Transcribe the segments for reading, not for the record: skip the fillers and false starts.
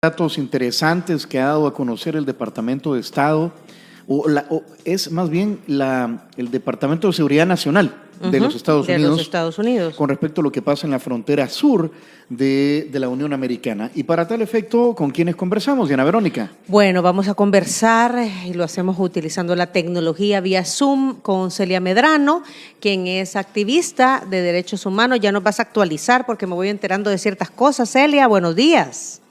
Datos interesantes que ha dado a conocer el Departamento de Estado, o es más bien el Departamento de Seguridad Nacional de los Estados Unidos, con respecto a lo que pasa en la frontera sur de la Unión Americana. Y para tal efecto, ¿con quiénes conversamos, Diana Verónica? Bueno, vamos a conversar, y lo hacemos utilizando la tecnología vía Zoom, con Celia Medrano, quien es activista de derechos humanos. Ya nos vas a actualizar porque me voy enterando de ciertas cosas. Celia, buenos días.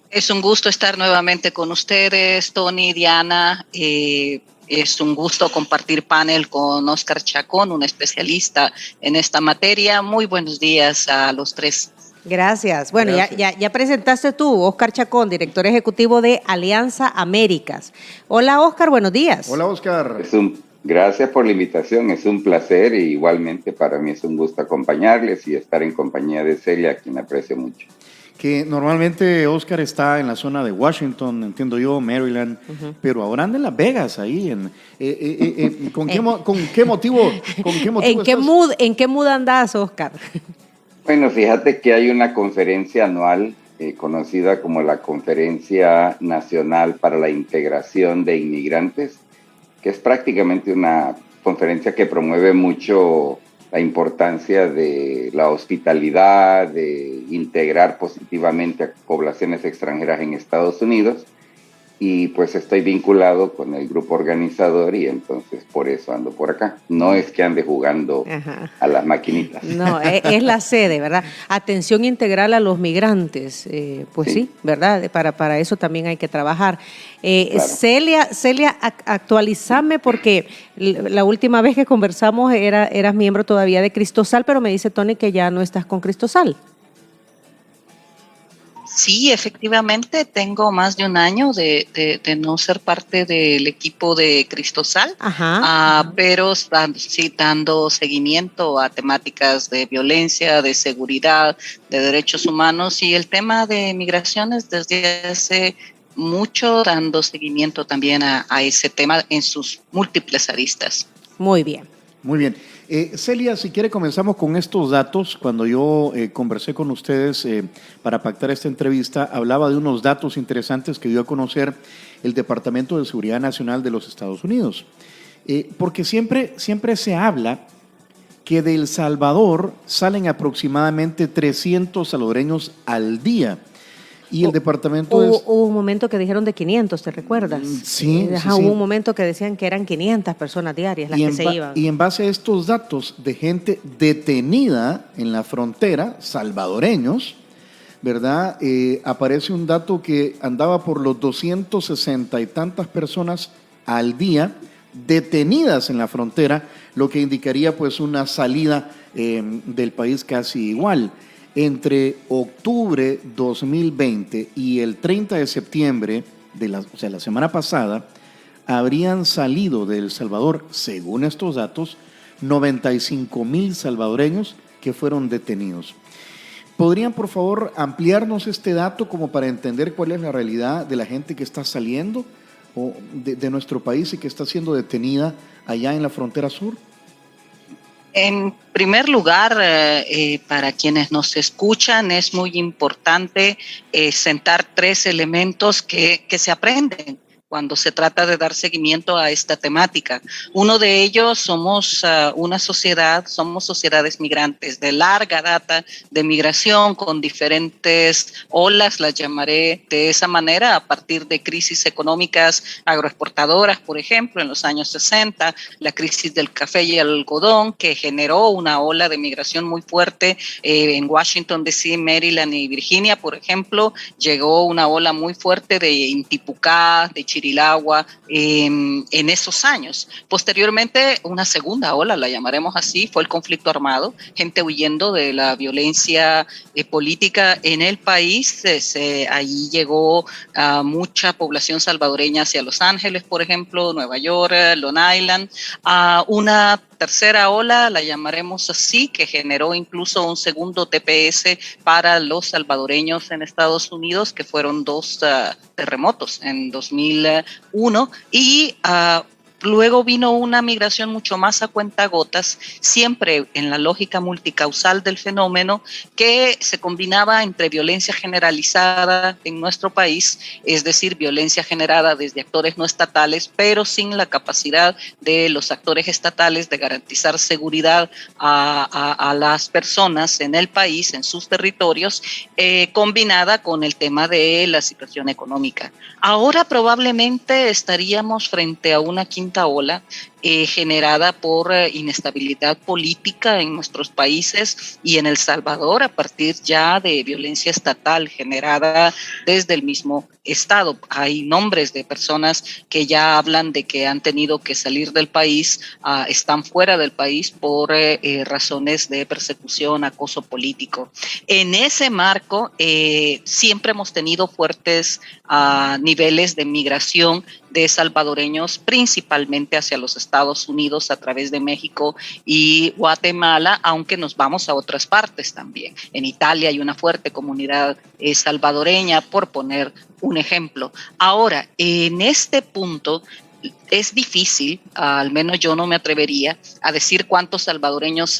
Es un gusto estar nuevamente con ustedes, Tony, Diana. Es un gusto compartir panel con Óscar Chacón, un especialista en esta materia. Muy buenos días a los tres. Gracias. Bueno, gracias. Ya presentaste tú, Óscar Chacón, director ejecutivo de Alianza Américas. Hola, Óscar, buenos días. Hola, Óscar. Gracias por la invitación, es un placer y igualmente para mí es un gusto acompañarles y estar en compañía de Celia, a quien aprecio mucho. Que normalmente Óscar está en la zona de Washington, entiendo yo, Maryland, pero ahora anda en Las Vegas, ahí. ¿Con qué motivo? ¿En qué mood andás, Óscar? Bueno, fíjate que hay una conferencia anual conocida como la Conferencia Nacional para la Integración de Inmigrantes, que es prácticamente una conferencia que promueve mucho la importancia de la hospitalidad, de integrar positivamente a poblaciones extranjeras en Estados Unidos, y pues estoy vinculado con el grupo organizador y entonces por eso ando por acá. No es que ande jugando a las maquinitas. No, es la sede, ¿verdad? Atención integral a los migrantes, pues sí, ¿verdad? Para eso también hay que trabajar. Claro. Celia, actualizame porque la última vez que conversamos eras miembro todavía de Cristosal, pero me dice Tony que ya no estás con Cristosal. Sí, efectivamente, tengo más de un año de no ser parte del equipo de Cristosal, pero sí dando seguimiento a temáticas de violencia, de seguridad, de derechos humanos y el tema de migraciones desde hace mucho, dando seguimiento también a ese tema en sus múltiples aristas. Muy bien. Muy bien. Celia, si quiere comenzamos con estos datos. Cuando yo conversé con ustedes para pactar esta entrevista, hablaba de unos datos interesantes que dio a conocer el Departamento de Seguridad Nacional de los Estados Unidos. Porque siempre se habla que de El Salvador salen aproximadamente 300 salvadoreños al día. Y el departamento hubo un momento que dijeron de 500, ¿te recuerdas? Sí, sí. Hubo un momento que decían que eran 500 personas diarias las que se iban. Y en base a estos datos de gente detenida en la frontera, salvadoreños, ¿verdad? Aparece un dato que andaba por los 260 y tantas personas al día detenidas en la frontera, lo que indicaría pues una salida del país casi igual. Entre octubre 2020 y el 30 de septiembre, o sea, la semana pasada, habrían salido de El Salvador, según estos datos, 95,000 salvadoreños que fueron detenidos. ¿Podrían, por favor, ampliarnos este dato como para entender cuál es la realidad de la gente que está saliendo de nuestro país y que está siendo detenida allá en la frontera sur? En primer lugar, para quienes nos escuchan, es muy importante sentar tres elementos que se aprenden cuando se trata de dar seguimiento a esta temática. Uno de ellos, somos somos sociedades migrantes de larga data de migración con diferentes olas, las llamaré de esa manera, a partir de crisis económicas agroexportadoras, por ejemplo, en los años 60, la crisis del café y el algodón, que generó una ola de migración muy fuerte en Washington, D.C., Maryland y Virginia, por ejemplo, llegó una ola muy fuerte de Intipucá, de Chirilagua, en esos años. Posteriormente, una segunda ola, la llamaremos así, fue el conflicto armado, gente huyendo de la violencia política en el país. Ahí llegó mucha población salvadoreña hacia Los Ángeles, por ejemplo, Nueva York, Long Island. Una tercera ola, la llamaremos así, que generó incluso un segundo TPS para los salvadoreños en Estados Unidos, que fueron dos terremotos en 2001, y Luego vino una migración mucho más a cuentagotas, siempre en la lógica multicausal del fenómeno, que se combinaba entre violencia generalizada en nuestro país, es decir, violencia generada desde actores no estatales, pero sin la capacidad de los actores estatales de garantizar seguridad a las personas en el país, en sus territorios, combinada con el tema de la situación económica. Ahora probablemente estaríamos frente a una quinta ola generada por inestabilidad política en nuestros países y en El Salvador a partir ya de violencia estatal generada desde el mismo Estado. Hay nombres de personas que ya hablan de que han tenido que salir del país, están fuera del país por razones de persecución, acoso político. En ese marco, siempre hemos tenido fuertes niveles de migración de salvadoreños, principalmente hacia los Estados Unidos a través de México y Guatemala, aunque nos vamos a otras partes también. En Italia hay una fuerte comunidad salvadoreña, por poner un ejemplo. Ahora, en este punto, es difícil, al menos yo no me atrevería a decir cuántos salvadoreños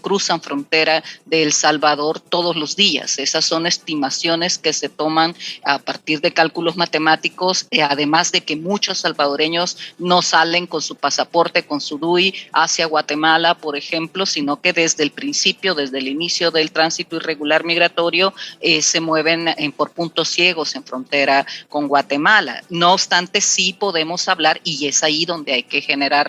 cruzan frontera de El Salvador todos los días. Esas son estimaciones que se toman a partir de cálculos matemáticos, además de que muchos salvadoreños no salen con su pasaporte, con su DUI hacia Guatemala, por ejemplo, sino que desde el principio, desde el inicio del tránsito irregular migratorio, se mueven por puntos ciegos en frontera con Guatemala. No obstante, sí podemos hablar, y es ahí donde hay que generar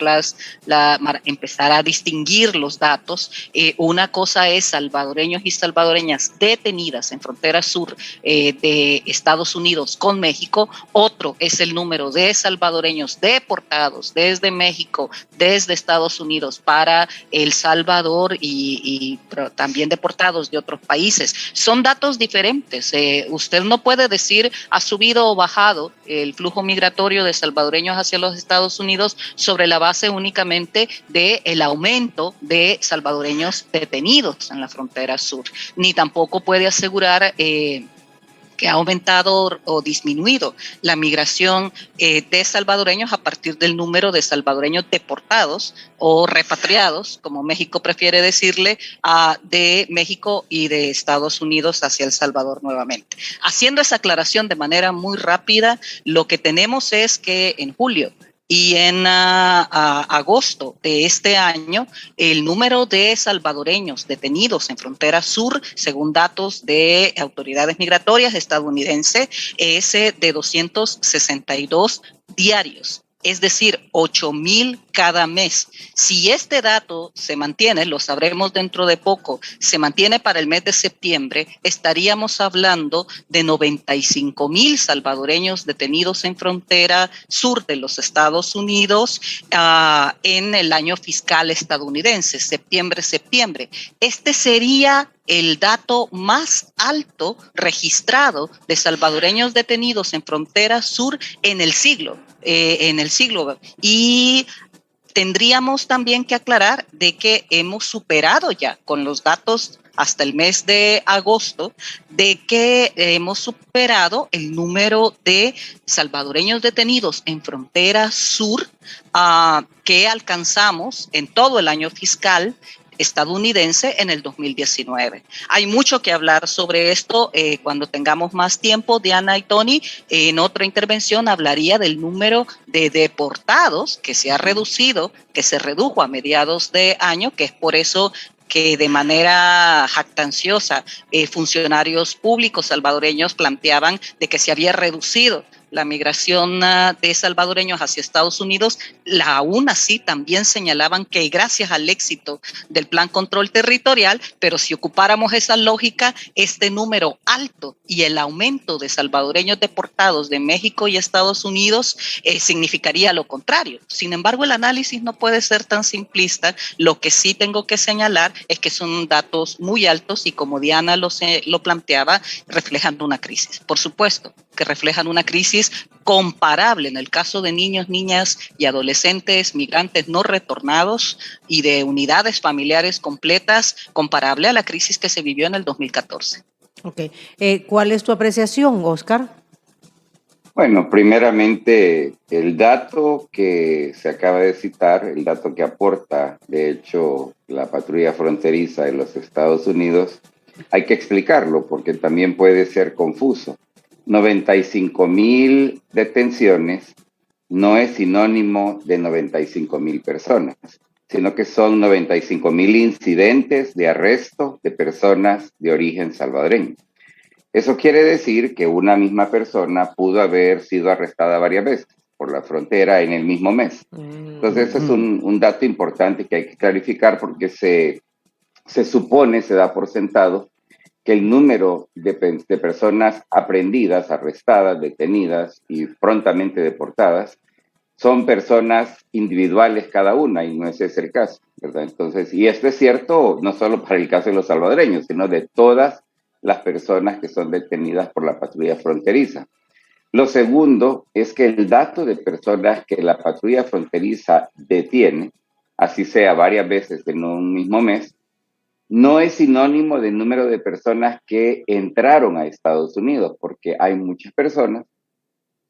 empezar a distinguir los datos. Una cosa es salvadoreños y salvadoreñas detenidas en frontera sur de Estados Unidos con México. Otro es el número de salvadoreños deportados desde México, desde Estados Unidos para El Salvador y también deportados de otros países. Son datos diferentes. Usted no puede decir ha subido o bajado el flujo migratorio de salvadoreños hacia los Estados Unidos sobre la base únicamente del aumento de salvadoreños detenidos en la frontera sur, ni tampoco puede asegurar que ha aumentado o disminuido la migración de salvadoreños a partir del número de salvadoreños deportados o repatriados, como México prefiere decirle, de México y de Estados Unidos hacia El Salvador nuevamente. Haciendo esa aclaración de manera muy rápida, lo que tenemos es que en julio y en agosto de este año, el número de salvadoreños detenidos en frontera sur, según datos de autoridades migratorias estadounidenses, es de 262 diarios. Es decir, 8,000 cada mes. Si este dato se mantiene, lo sabremos dentro de poco, se mantiene para el mes de septiembre, estaríamos hablando de 95,000 salvadoreños detenidos en frontera sur de los Estados Unidos en el año fiscal estadounidense, septiembre. Este sería el dato más alto registrado de salvadoreños detenidos en frontera sur en el siglo. Y tendríamos también que aclarar de que hemos superado ya con los datos hasta el mes de agosto, de que hemos superado el número de salvadoreños detenidos en frontera sur que alcanzamos en todo el año fiscal estadounidense en el 2019. Hay mucho que hablar sobre esto cuando tengamos más tiempo. Diana y Tony, en otra intervención hablaría del número de deportados que se ha reducido, que se redujo a mediados de año, que es por eso que de manera jactanciosa funcionarios públicos salvadoreños planteaban de que se había reducido la migración de salvadoreños hacia Estados Unidos. Aún así también señalaban que gracias al éxito del Plan Control Territorial, pero si ocupáramos esa lógica, este número alto y el aumento de salvadoreños deportados de México y Estados Unidos significaría lo contrario. Sin embargo, el análisis no puede ser tan simplista. Lo que sí tengo que señalar es que son datos muy altos y, como Diana lo planteaba, reflejan una crisis. Por supuesto que reflejan una crisis comparable en el caso de niños, niñas y adolescentes migrantes no retornados y de unidades familiares completas, comparable a la crisis que se vivió en el 2014. Ok. ¿Cuál es tu apreciación, Oscar? Bueno, primeramente, el dato que se acaba de citar, el dato que aporta, de hecho, la patrulla fronteriza de los Estados Unidos, hay que explicarlo porque también puede ser confuso. 95,000 detenciones no es sinónimo de 95,000 personas, sino que son 95,000 incidentes de arresto de personas de origen salvadoreño. Eso quiere decir que una misma persona pudo haber sido arrestada varias veces por la frontera en el mismo mes. Entonces, ese es un dato importante que hay que clarificar porque se supone, se da por sentado, que el número de personas aprehendidas, arrestadas, detenidas y prontamente deportadas son personas individuales cada una, y no ese es el caso, ¿verdad? Entonces, y esto es cierto no solo para el caso de los salvadoreños, sino de todas las personas que son detenidas por la patrulla fronteriza. Lo segundo es que el dato de personas que la patrulla fronteriza detiene, así sea varias veces en un mismo mes, no es sinónimo del número de personas que entraron a Estados Unidos, porque hay muchas personas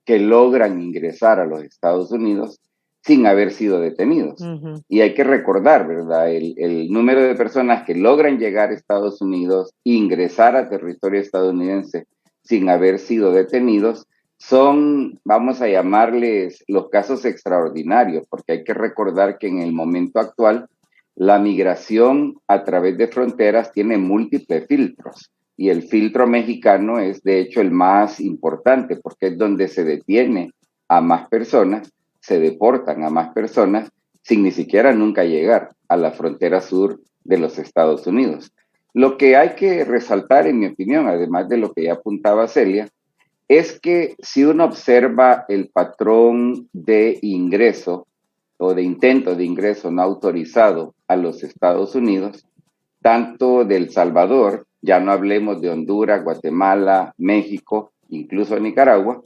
que logran ingresar a los Estados Unidos sin haber sido detenidos. Y hay que recordar, ¿verdad? El número de personas que logran llegar a Estados Unidos, ingresar a territorio estadounidense sin haber sido detenidos, son, vamos a llamarles, los casos extraordinarios, porque hay que recordar que en el momento actual la migración a través de fronteras tiene múltiples filtros. Y el filtro mexicano es de hecho el más importante porque es donde se detiene a más personas, se deportan a más personas sin ni siquiera nunca llegar a la frontera sur de los Estados Unidos. Lo que hay que resaltar, en mi opinión, además de lo que ya apuntaba Celia, es que si uno observa el patrón de ingreso o de intento de ingreso no autorizado a los Estados Unidos, tanto de El Salvador, ya no hablemos de Honduras, Guatemala, México, incluso Nicaragua,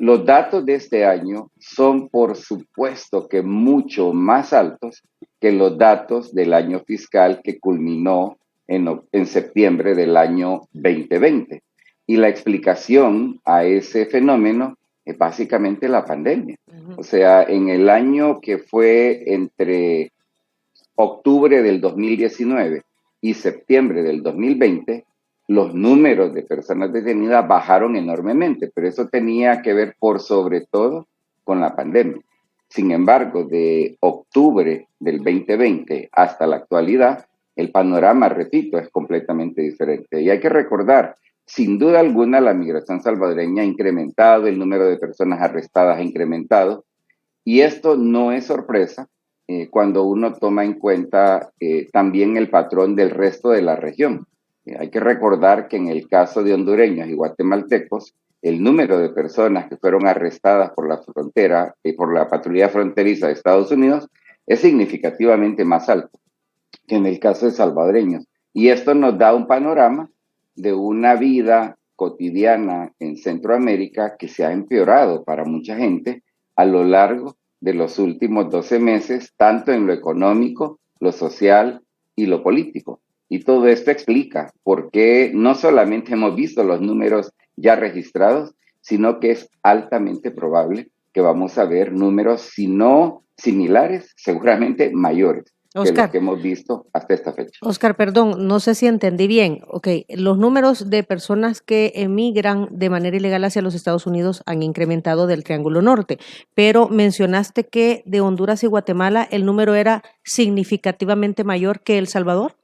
los datos de este año son por supuesto que mucho más altos que los datos del año fiscal que culminó en septiembre del año 2020. Y la explicación a ese fenómeno es básicamente la pandemia. O sea, en el año que fue entre octubre del 2019 y septiembre del 2020, los números de personas detenidas bajaron enormemente, pero eso tenía que ver por sobre todo con la pandemia. Sin embargo, de octubre del 2020 hasta la actualidad, el panorama, repito, es completamente diferente. Y hay que recordar, sin duda alguna, la migración salvadoreña ha incrementado, el número de personas arrestadas ha incrementado, y esto no es sorpresa cuando uno toma en cuenta también el patrón del resto de la región. Hay que recordar que en el caso de hondureños y guatemaltecos, el número de personas que fueron arrestadas por la frontera y por la patrulla fronteriza de Estados Unidos es significativamente más alto que en el caso de salvadoreños. Y esto nos da un panorama de una vida cotidiana en Centroamérica que se ha empeorado para mucha gente a lo largo de los últimos 12 meses, tanto en lo económico, lo social y lo político. Y todo esto explica por qué no solamente hemos visto los números ya registrados, sino que es altamente probable que vamos a ver números, si no similares, seguramente mayores que los que hemos visto hasta esta fecha. Oscar, perdón, no sé si entendí bien. Ok, los números de personas que emigran de manera ilegal hacia los Estados Unidos han incrementado del Triángulo Norte, pero mencionaste que de Honduras y Guatemala el número era significativamente mayor que El Salvador.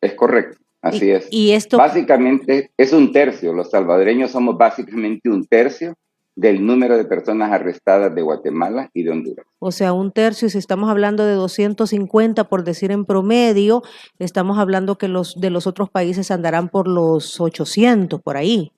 Es correcto, así es. Y esto básicamente es un tercio. Los salvadoreños somos básicamente un tercio del número de personas arrestadas de Guatemala y de Honduras. O sea, un tercio, si estamos hablando de 250, por decir en promedio, estamos hablando que los de los otros países andarán por los 800, por ahí.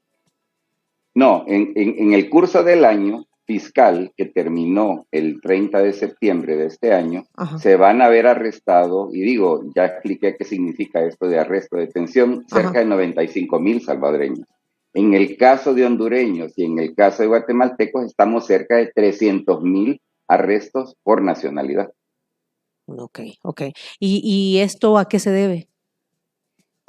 No, en el curso del año fiscal que terminó el 30 de septiembre de este año, se van a ver arrestados, y digo, ya expliqué qué significa esto de arresto, detención, cerca de 95,000 salvadoreños. En el caso de hondureños y en el caso de guatemaltecos, estamos cerca de 300,000 arrestos por nacionalidad. Ok. ¿Y esto a qué se debe?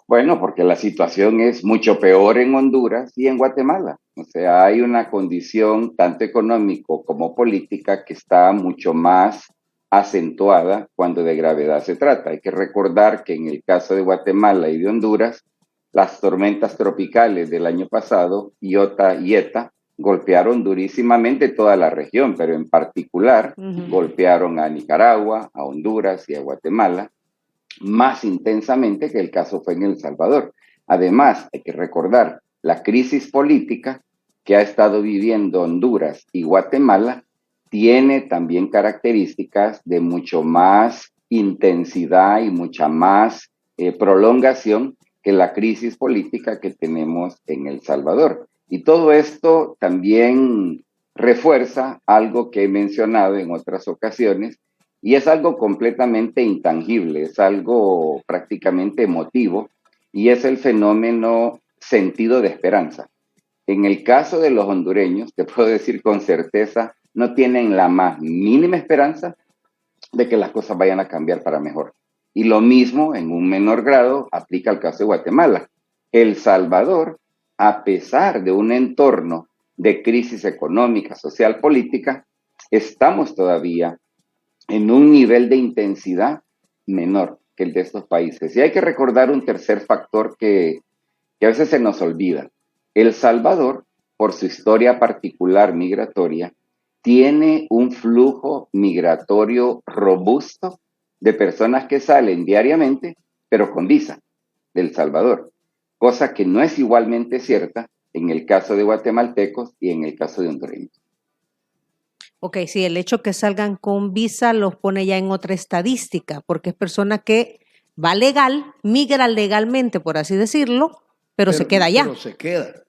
Bueno, porque la situación es mucho peor en Honduras y en Guatemala. O sea, hay una condición tanto económico como política que está mucho más acentuada cuando de gravedad se trata. Hay que recordar que en el caso de Guatemala y de Honduras, las tormentas tropicales del año pasado, Iota y Eta, golpearon durísimamente toda la región, pero en particular golpearon a Nicaragua, a Honduras y a Guatemala más intensamente que el caso fue en El Salvador. Además, hay que recordar la crisis política que ha estado viviendo Honduras y Guatemala tiene también características de mucho más intensidad y mucha más prolongación que la crisis política que tenemos en El Salvador. Y todo esto también refuerza algo que he mencionado en otras ocasiones, y es algo completamente intangible, es algo prácticamente emotivo, y es el fenómeno sentido de esperanza. En el caso de los hondureños, te puedo decir con certeza, no tienen la más mínima esperanza de que las cosas vayan a cambiar para mejor. Y lo mismo, en un menor grado, aplica al caso de Guatemala. El Salvador, a pesar de un entorno de crisis económica, social, política, estamos todavía en un nivel de intensidad menor que el de estos países. Y hay que recordar un tercer factor que a veces se nos olvida. El Salvador, por su historia particular migratoria, tiene un flujo migratorio robusto de personas que salen diariamente, pero con visa del Salvador, cosa que no es igualmente cierta en el caso de guatemaltecos y en el caso de hondureños. Ok, sí, el hecho que salgan con visa los pone ya en otra estadística, porque es persona que va legal, migra legalmente, por así decirlo, pero se queda allá. Pero se queda.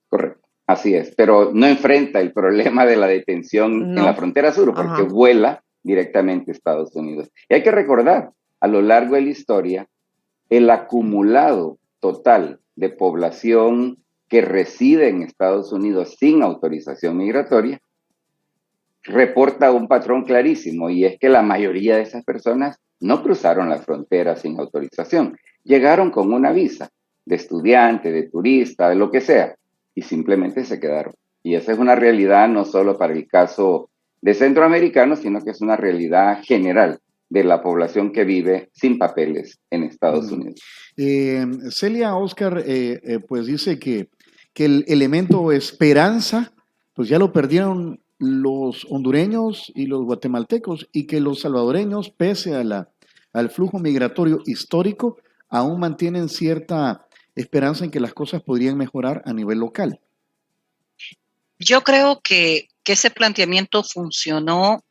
Correcto, así es, pero no enfrenta el problema de la detención en la frontera sur, porque vuela directamente a Estados Unidos. Y hay que recordar, a lo largo de la historia, el acumulado total de población que reside en Estados Unidos sin autorización migratoria reporta un patrón clarísimo, y es que la mayoría de esas personas no cruzaron la frontera sin autorización, llegaron con una visa de estudiante, de turista, de lo que sea, y simplemente se quedaron. Y esa es una realidad no solo para el caso de centroamericanos, sino que es una realidad general de la población que vive sin papeles en Estados Unidos. Celia, Oscar, pues dice que el elemento esperanza, pues ya lo perdieron los hondureños y los guatemaltecos, y que los salvadoreños, pese a al flujo migratorio histórico, aún mantienen cierta esperanza en que las cosas podrían mejorar a nivel local. Yo creo que ese planteamiento funcionó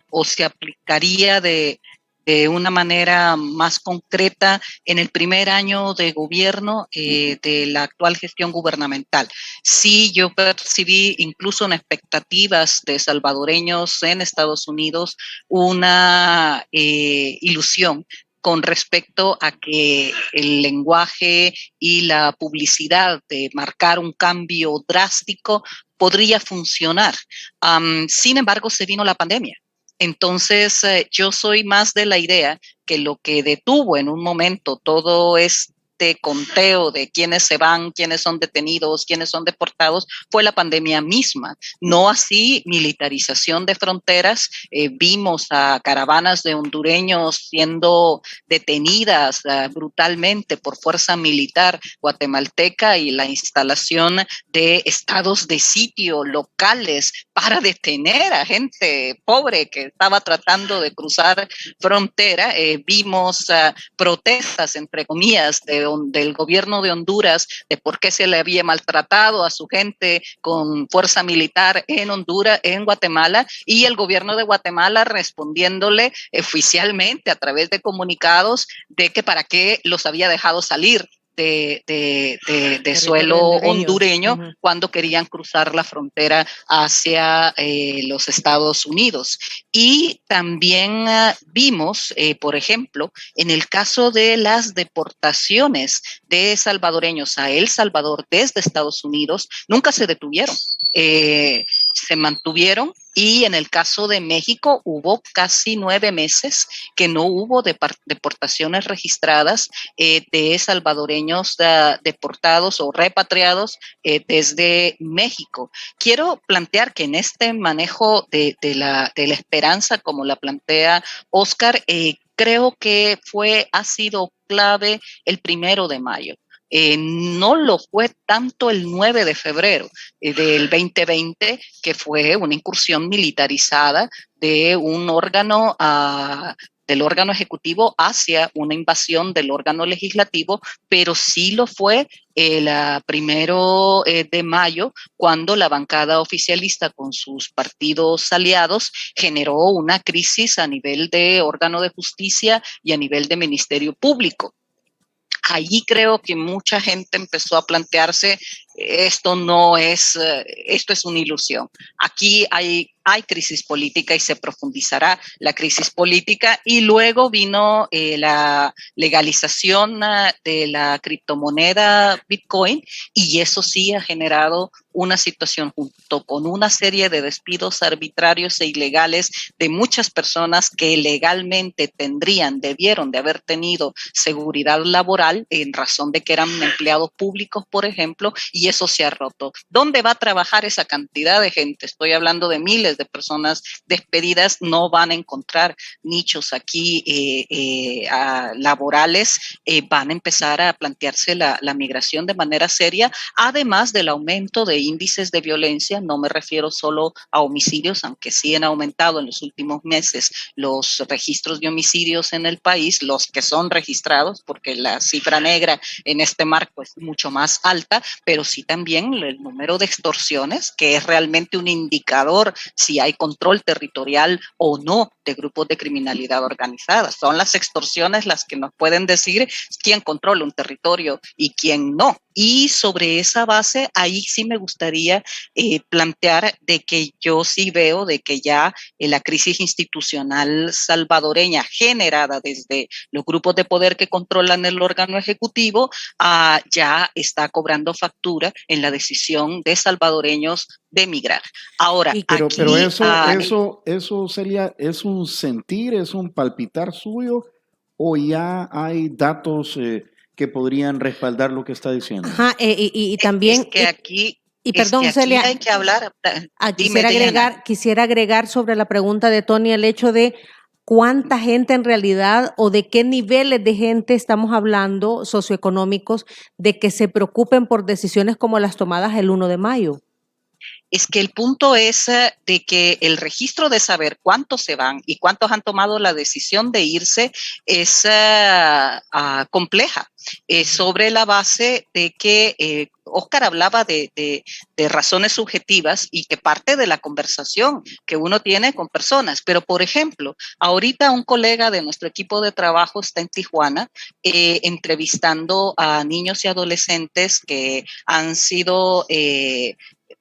o se aplicaría de una manera más concreta en el primer año de gobierno de la actual gestión gubernamental. Sí, yo percibí incluso en expectativas de salvadoreños en Estados Unidos una ilusión con respecto a que el lenguaje y la publicidad de marcar un cambio drástico podría funcionar. Sin embargo, se vino la pandemia. Entonces, yo soy más de la idea que lo que detuvo en un momento todo este conteo de quiénes se van, quiénes son detenidos, quiénes son deportados, fue la pandemia misma. No así militarización de fronteras. Vimos a caravanas de hondureños siendo detenidas brutalmente por fuerza militar guatemalteca y la instalación de estados de sitio locales para detener a gente pobre que estaba tratando de cruzar frontera. Vimos protestas, entre comillas, del gobierno de Honduras de por qué se le había maltratado a su gente con fuerza militar en Honduras, en Guatemala, y el gobierno de Guatemala respondiéndole oficialmente a través de comunicados de que para qué los había dejado salir de suelo hondureño cuando querían cruzar la frontera hacia los Estados Unidos. Y también vimos, por ejemplo, en el caso de las deportaciones de salvadoreños a El Salvador desde Estados Unidos, nunca se detuvieron. se mantuvieron, y en el caso de México hubo casi 9 meses que no hubo deportaciones registradas de salvadoreños deportados o repatriados desde México. Quiero plantear que en este manejo de la esperanza, como la plantea Oscar, creo que ha sido clave el 1 de mayo. No lo fue tanto el 9 de febrero del 2020, que fue una incursión militarizada de un órgano del órgano ejecutivo hacia una invasión del órgano legislativo, pero sí lo fue el 1 de mayo, cuando la bancada oficialista con sus partidos aliados generó una crisis a nivel de órgano de justicia y a nivel de Ministerio Público. Allí creo que mucha gente empezó a plantearse, esto es una ilusión. Aquí hay crisis política y se profundizará la crisis política, y luego vino la legalización de la criptomoneda Bitcoin, y eso sí ha generado una situación, junto con una serie de despidos arbitrarios e ilegales de muchas personas que legalmente debieron de haber tenido seguridad laboral en razón de que eran empleados públicos, por ejemplo, y eso se ha roto. ¿Dónde va a trabajar esa cantidad de gente? Estoy hablando de miles de personas despedidas. No van a encontrar nichos aquí laborales. Van a empezar a plantearse la migración de manera seria, además del aumento de índices de violencia. No me refiero solo a homicidios, aunque sí han aumentado en los últimos meses los registros de homicidios en el país, los que son registrados, porque la cifra negra en este marco es mucho más alta, pero sí también el número de extorsiones, que es realmente un indicador si hay control territorial o no de grupos de criminalidad organizada. Son las extorsiones las que nos pueden decir quién controla un territorio y quién no. Y sobre esa base, ahí sí me gustaría plantear de que yo sí veo de que ya la crisis institucional salvadoreña, generada desde los grupos de poder que controlan el órgano ejecutivo, ya está cobrando factura en la decisión de salvadoreños de emigrar. Ahora, pero eso, Celia, ¿es un sentir, es un palpitar suyo, o ya hay datos que podrían respaldar lo que está diciendo? Ajá, y también... Es que aquí... Y perdón, es que aquí Celia, hay que hablar. quisiera agregar sobre la pregunta de Tony el hecho de cuánta gente en realidad, o de qué niveles de gente estamos hablando socioeconómicos, de que se preocupen por decisiones como las tomadas el 1 de mayo. Es que el punto es de que el registro de saber cuántos se van y cuántos han tomado la decisión de irse es compleja, sobre la base de que Oscar hablaba de razones subjetivas, y que parte de la conversación que uno tiene con personas. Pero, por ejemplo, ahorita un colega de nuestro equipo de trabajo está en Tijuana entrevistando a niños y adolescentes que han sido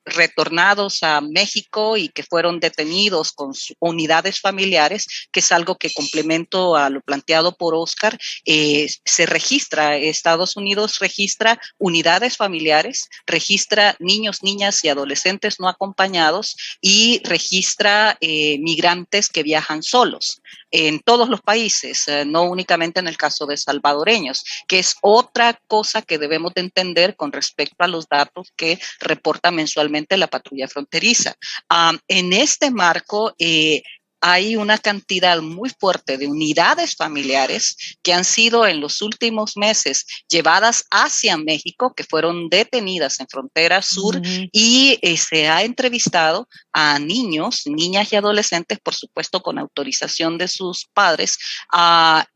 retornados a México y que fueron detenidos con unidades familiares, que es algo que, complemento a lo planteado por Oscar, se registra, Estados Unidos registra unidades familiares, registra niños, niñas y adolescentes no acompañados, y registra migrantes que viajan solos en todos los países, no únicamente en el caso de salvadoreños, que es otra cosa que debemos de entender con respecto a los datos que reporta mensualmente la patrulla fronteriza. En este marco, hay una cantidad muy fuerte de unidades familiares que han sido en los últimos meses llevadas hacia México, que fueron detenidas en frontera sur, y se ha entrevistado a niños, niñas y adolescentes, por supuesto con autorización de sus padres,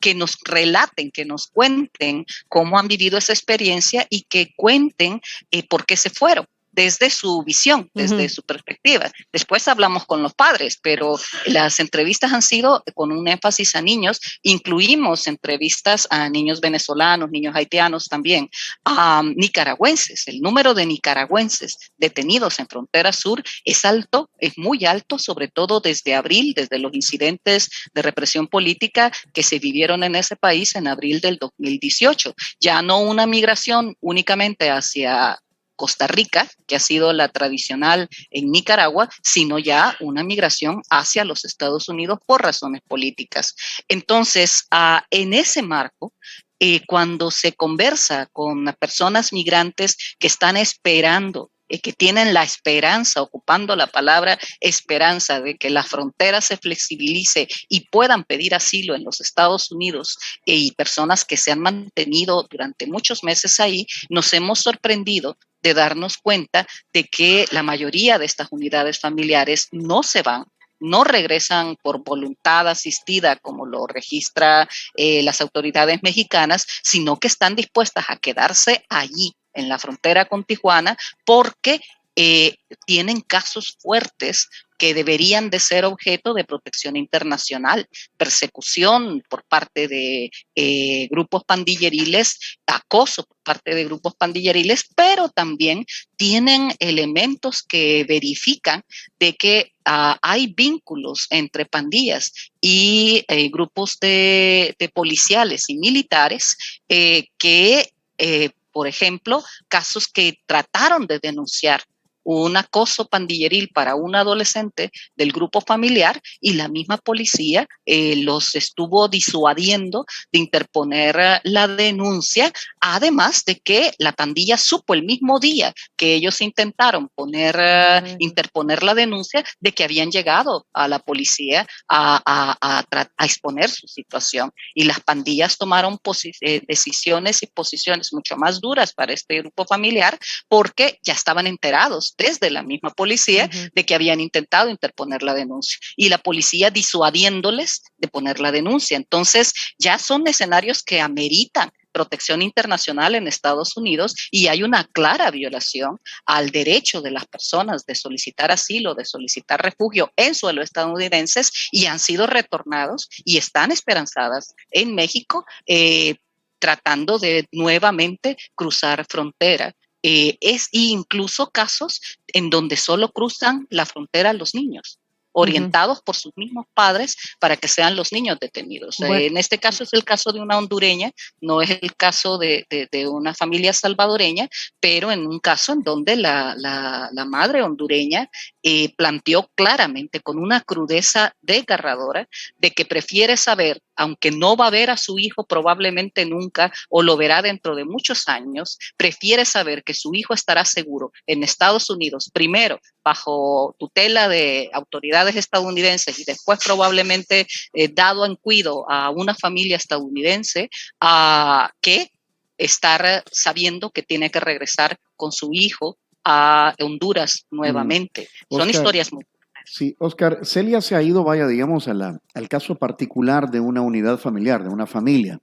que nos relaten, que nos cuenten cómo han vivido esa experiencia, y que cuenten por qué se fueron, desde su visión, desde su perspectiva. Después hablamos con los padres, pero las entrevistas han sido con un énfasis a niños. Incluimos entrevistas a niños venezolanos, niños haitianos también, a nicaragüenses. El número de nicaragüenses detenidos en frontera sur es alto, es muy alto, sobre todo desde abril, desde los incidentes de represión política que se vivieron en ese país en abril del 2018. Ya no una migración únicamente hacia Costa Rica, que ha sido la tradicional en Nicaragua, sino ya una migración hacia los Estados Unidos por razones políticas. Entonces, en ese marco, cuando se conversa con personas migrantes que están esperando, que tienen la esperanza, ocupando la palabra esperanza, de que la frontera se flexibilice y puedan pedir asilo en los Estados Unidos, y personas que se han mantenido durante muchos meses ahí, nos hemos sorprendido de darnos cuenta de que la mayoría de estas unidades familiares no se van, no regresan por voluntad asistida, como lo registra las autoridades mexicanas, sino que están dispuestas a quedarse allí en la frontera con Tijuana porque tienen casos fuertes que deberían de ser objeto de protección internacional, persecución por parte de grupos pandilleriles, acoso por parte de grupos pandilleriles, pero también tienen elementos que verifican de que hay vínculos entre pandillas y grupos de policiales y militares que, por ejemplo, casos que trataron de denunciar un acoso pandilleril para un adolescente del grupo familiar y la misma policía los estuvo disuadiendo de interponer la denuncia, además de que la pandilla supo el mismo día que ellos intentaron interponer la denuncia de que habían llegado a la policía a exponer su situación, y las pandillas tomaron decisiones y posiciones mucho más duras para este grupo familiar porque ya estaban enterados desde la misma policía de que habían intentado interponer la denuncia y la policía disuadiéndoles de poner la denuncia. Entonces ya son escenarios que ameritan protección internacional en Estados Unidos y hay una clara violación al derecho de las personas de solicitar asilo, de solicitar refugio en suelo estadounidenses, y han sido retornados y están esperanzadas en México tratando de nuevamente cruzar frontera. Incluso casos en donde solo cruzan la frontera los niños, orientados por sus mismos padres para que sean los niños detenidos. Bueno. En este caso es el caso de una hondureña, no es el caso de una familia salvadoreña, pero en un caso en donde la madre hondureña planteó claramente, con una crudeza desgarradora, de que prefiere saber, aunque no va a ver a su hijo probablemente nunca o lo verá dentro de muchos años, prefiere saber que su hijo estará seguro en Estados Unidos, primero bajo tutela de autoridades estadounidenses y después probablemente dado en cuido a una familia estadounidense, que estar sabiendo que tiene que regresar con su hijo a Honduras nuevamente. Oscar, son historias muy... Sí, Oscar, Celia se ha ido, vaya, digamos, al caso particular de una unidad familiar, de una familia.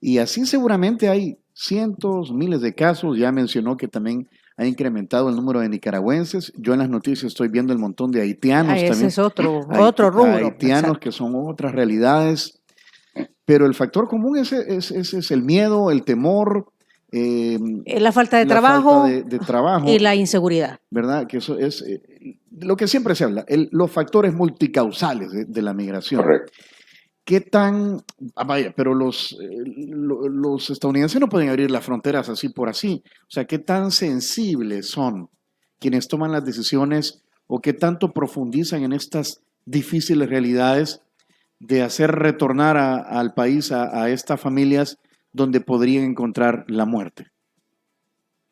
Y así seguramente hay cientos, miles de casos. Ya mencionó que también ha incrementado el número de nicaragüenses. Yo en las noticias estoy viendo el montón de haitianos también. Ese es otro rubro. Haitianos, exacto, que son otras realidades. Pero el factor común es el miedo, el temor. La falta de trabajo, de trabajo y la inseguridad. ¿Verdad? Que eso es lo que siempre se habla, los factores multicausales de la migración. Correcto. ¿Qué tan... vaya, pero los estadounidenses no pueden abrir las fronteras así por así. O sea, ¿qué tan sensibles son quienes toman las decisiones o qué tanto profundizan en estas difíciles realidades de hacer retornar al país a estas familias donde podrían encontrar la muerte?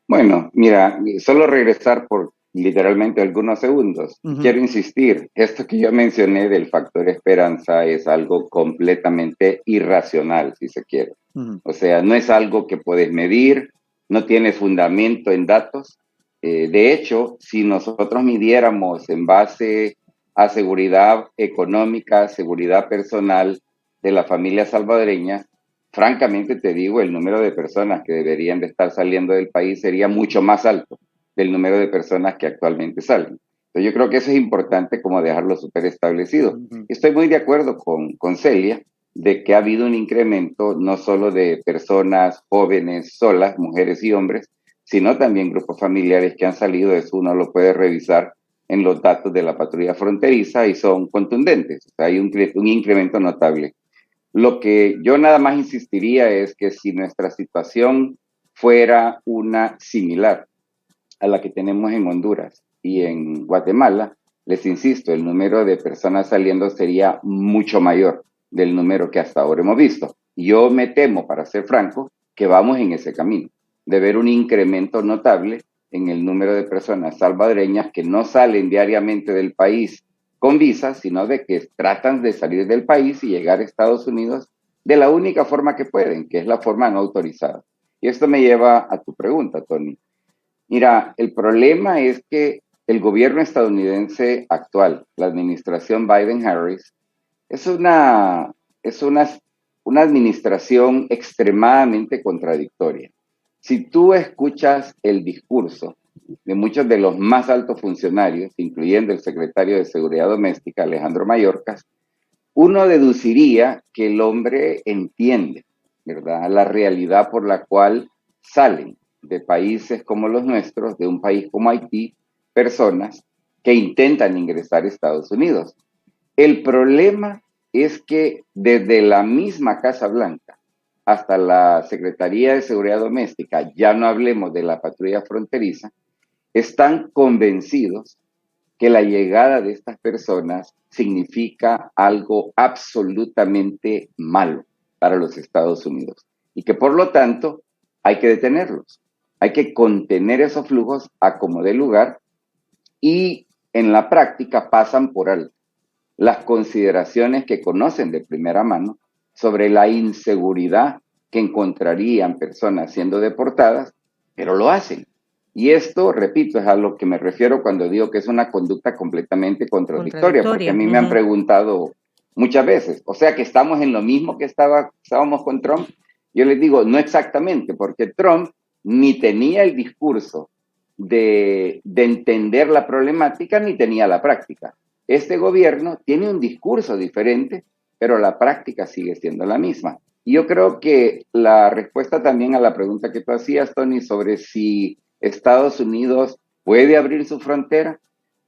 Bueno, mira, solo regresar por literalmente algunos segundos. Quiero insistir, esto que yo mencioné del factor esperanza es algo completamente irracional, si se quiere. O sea, no es algo que puedes medir, no tiene fundamento en datos. De hecho, si nosotros midiéramos en base a seguridad económica, seguridad personal de la familia salvadoreña, francamente te digo, el número de personas que deberían de estar saliendo del país sería mucho más alto del número de personas que actualmente salen. Entonces yo creo que eso es importante como dejarlo súper establecido. Estoy muy de acuerdo con Celia de que ha habido un incremento no solo de personas jóvenes solas, mujeres y hombres, sino también grupos familiares que han salido. Eso uno lo puede revisar en los datos de la patrulla fronteriza y son contundentes. O sea, hay un incremento notable. Lo que yo nada más insistiría es que si nuestra situación fuera una similar a la que tenemos en Honduras y en Guatemala, les insisto, el número de personas saliendo sería mucho mayor del número que hasta ahora hemos visto. Yo me temo, para ser franco, que vamos en ese camino, de ver un incremento notable en el número de personas salvadoreñas que no salen diariamente del país con visa, sino de que tratan de salir del país y llegar a Estados Unidos de la única forma que pueden, que es la forma no autorizada. Y esto me lleva a tu pregunta, Tony. Mira, el problema es que el gobierno estadounidense actual, la administración Biden-Harris, es una administración extremadamente contradictoria. Si tú escuchas el discurso de muchos de los más altos funcionarios, incluyendo el secretario de Seguridad Doméstica, Alejandro Mayorkas, uno deduciría que el hombre entiende, ¿verdad?, la realidad por la cual salen de países como los nuestros, de un país como Haití, personas que intentan ingresar a Estados Unidos. El problema es que desde la misma Casa Blanca hasta la Secretaría de Seguridad Doméstica, ya no hablemos de la patrulla fronteriza, están convencidos que la llegada de estas personas significa algo absolutamente malo para los Estados Unidos y que por lo tanto hay que detenerlos, hay que contener esos flujos a como dé lugar y en la práctica pasan por alto las consideraciones que conocen de primera mano sobre la inseguridad que encontrarían personas siendo deportadas, pero lo hacen. Y esto, repito, es a lo que me refiero cuando digo que es una conducta completamente contradictoria, porque a mí me han preguntado muchas veces, o sea que estamos en lo mismo que estábamos con Trump. Yo les digo, no exactamente, porque Trump ni tenía el discurso de entender la problemática, ni tenía la práctica. Este gobierno tiene un discurso diferente, pero la práctica sigue siendo la misma. Y yo creo que la respuesta también a la pregunta que tú hacías, Tony, sobre si Estados Unidos puede abrir su frontera.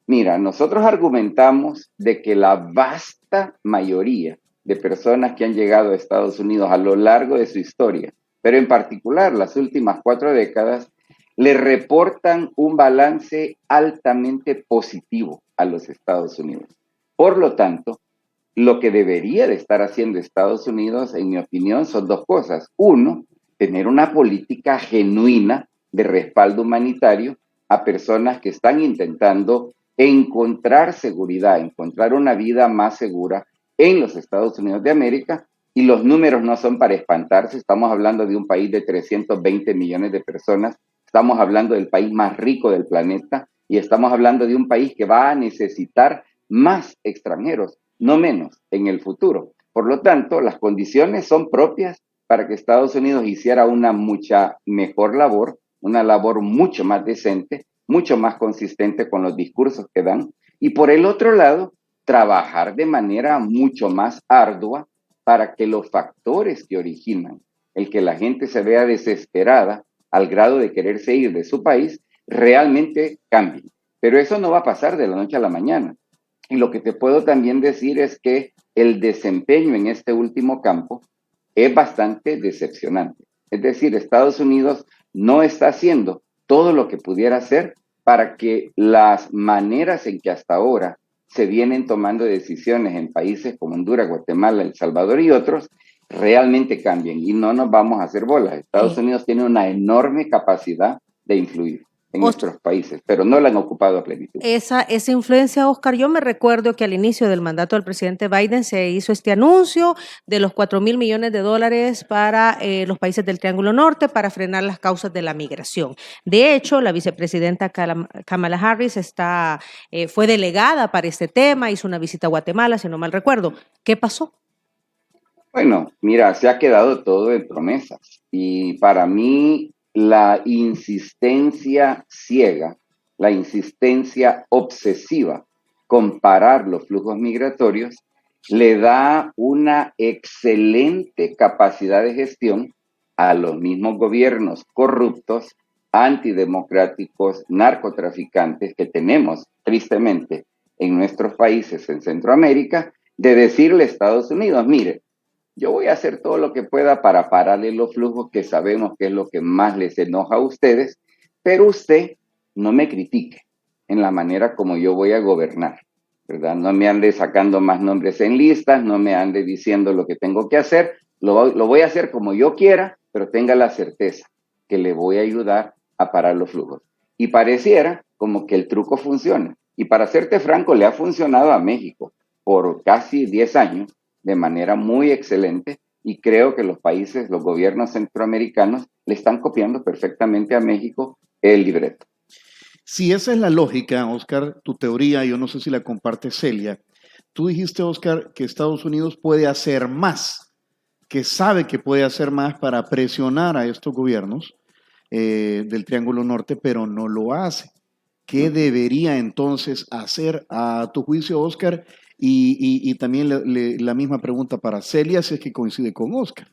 Mira, nosotros argumentamos de que la vasta mayoría de personas que han llegado a Estados Unidos a lo largo de su historia, pero en particular las últimas 4 décadas, le reportan un balance altamente positivo a los Estados Unidos. Por lo tanto, lo que debería de estar haciendo Estados Unidos, en mi opinión, son 2 cosas. 1, tener una política genuina de respaldo humanitario a personas que están intentando encontrar seguridad, encontrar una vida más segura en los Estados Unidos de América, y los números no son para espantarse. Estamos hablando de un país de 320 millones de personas, estamos hablando del país más rico del planeta y estamos hablando de un país que va a necesitar más extranjeros, no menos, en el futuro. Por lo tanto, las condiciones son propias para que Estados Unidos hiciera una mucha mejor labor, una labor mucho más decente, mucho más consistente con los discursos que dan, y por el otro lado, trabajar de manera mucho más ardua para que los factores que originan el que la gente se vea desesperada al grado de quererse ir de su país, realmente cambien. Pero eso no va a pasar de la noche a la mañana. Y lo que te puedo también decir es que el desempeño en este último campo es bastante decepcionante. Es decir, Estados Unidos no está haciendo todo lo que pudiera hacer para que las maneras en que hasta ahora se vienen tomando decisiones en países como Honduras, Guatemala, El Salvador y otros, realmente cambien y no nos vamos a hacer bolas. Estados Unidos tiene una enorme capacidad de influir en nuestros países, pero no la han ocupado a plenitud. Esa influencia, Oscar, yo me recuerdo que al inicio del mandato del presidente Biden se hizo este anuncio de los $4,000 millones para los países del Triángulo Norte para frenar las causas de la migración. De hecho, la vicepresidenta Kamala Harris fue delegada para este tema, hizo una visita a Guatemala, si no mal recuerdo. ¿Qué pasó? Bueno, mira, se ha quedado todo en promesas y para mí la insistencia ciega, la insistencia obsesiva con parar los flujos migratorios le da una excelente capacidad de gestión a los mismos gobiernos corruptos, antidemocráticos, narcotraficantes que tenemos tristemente en nuestros países en Centroamérica, de decirle a Estados Unidos, mire, yo voy a hacer todo lo que pueda para pararle los flujos que sabemos que es lo que más les enoja a ustedes, pero usted no me critique en la manera como yo voy a gobernar, ¿verdad? No me ande sacando más nombres en listas, no me ande diciendo lo que tengo que hacer, lo voy a hacer como yo quiera, pero tenga la certeza que le voy a ayudar a parar los flujos. Y pareciera como que el truco funciona. Y para serte franco, le ha funcionado a México por casi 10 años de manera muy excelente, y creo que los países, los gobiernos centroamericanos le están copiando perfectamente a México el libreto. Si esa es la lógica, Oscar, tu teoría, yo no sé si la comparte Celia. Tú dijiste, Oscar, que Estados Unidos puede hacer más, que sabe que puede hacer más para presionar a estos gobiernos del Triángulo Norte, pero no lo hace. ¿Qué debería entonces hacer a tu juicio, Oscar? Y también la misma pregunta para Celia, si es que coincide con Oscar.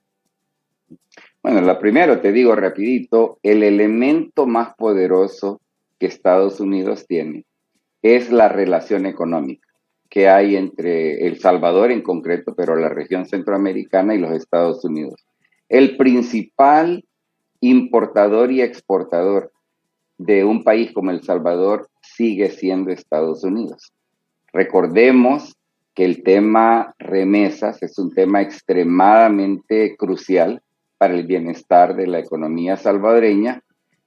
Bueno, la primero, te digo rapidito, el elemento más poderoso que Estados Unidos tiene es la relación económica que hay entre El Salvador en concreto, pero la región centroamericana y los Estados Unidos. El principal importador y exportador de un país como El Salvador sigue siendo Estados Unidos. Recordemos que el tema remesas es un tema extremadamente crucial para el bienestar de la economía salvadoreña.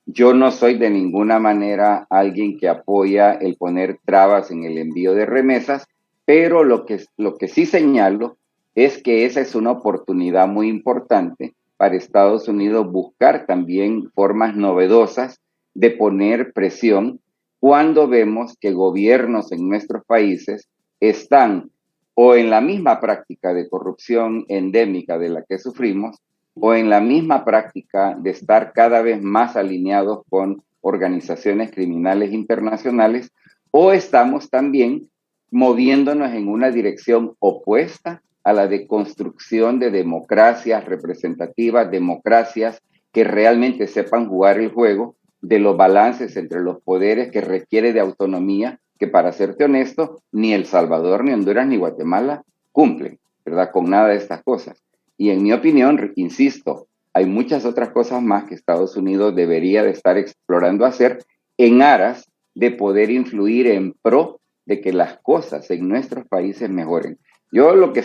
Yo no soy de ninguna manera alguien que apoya el poner trabas en el envío de remesas, pero lo que sí señalo es que esa es una oportunidad muy importante para Estados Unidos buscar también formas novedosas de poner presión cuando vemos que gobiernos en nuestros países están o en la misma práctica de corrupción endémica de la que sufrimos, o en la misma práctica de estar cada vez más alineados con organizaciones criminales internacionales, o estamos también moviéndonos en una dirección opuesta a la de construcción de democracias representativas, democracias que realmente sepan jugar el juego de los balances entre los poderes que requiere de autonomía, que para serte honesto, ni El Salvador, ni Honduras, ni Guatemala cumplen, ¿verdad? Con nada de estas cosas. Y en mi opinión, insisto, hay muchas otras cosas más que Estados Unidos debería de estar explorando hacer en aras de poder influir en pro de que las cosas en nuestros países mejoren. Yo lo que